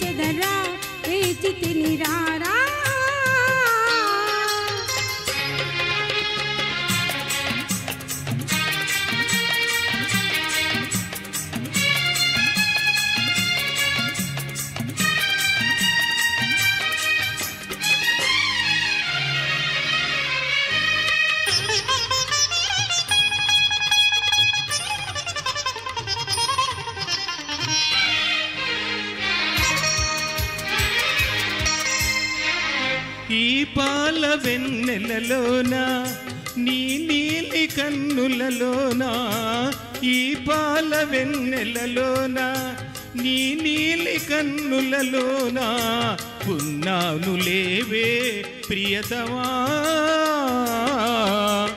చెదరా వేచి తినిరారా. ఈ పాల వెన్నెలలోన నీ నీలి కన్నులలోన, ఈ పాల వెన్నెలలోన నీ నీలి కన్నులలోన ఉన్నాను లేవే ప్రియతమా.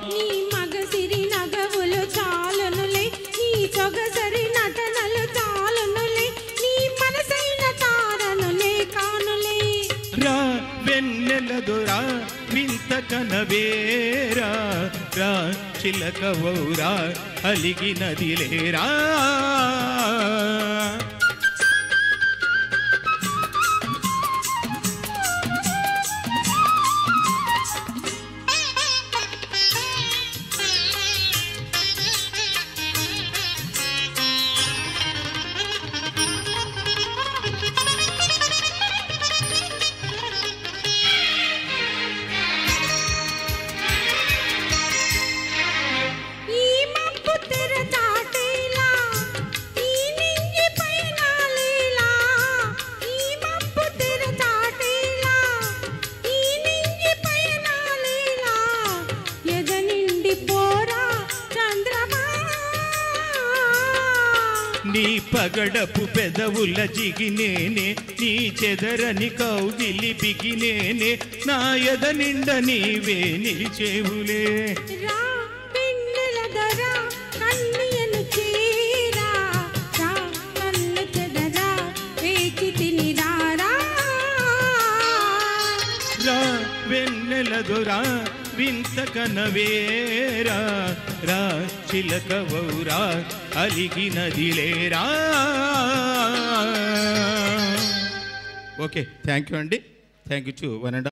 నీ మగసిరి నగవులు చాలునులే, నీ సొగసరి నటనలు చాలునులే, నీ మనసైన తారనులే కానులే. రా వెన్నెల దొరా వింత కనవేరా, రా చిలకవౌరా అలిగినదిలేరా. నీ పగడపు పెదవుల జిగినేనే, నీ చెదరని కౌగిలి బిగినేనే, నా ఎద నిండ నీవే నిలిచేవులే. రా వెన్నెల దొరా కన్నియను చేరా, రా కన్ను చెదరా వేచి తినిరారా. రా వెన్నెల దొరా వింత కనవేరా, రా చిలకవౌరా అలిగినదిలేరా. ఓకే, థ్యాంక్ యూ అండి. Thank you to one and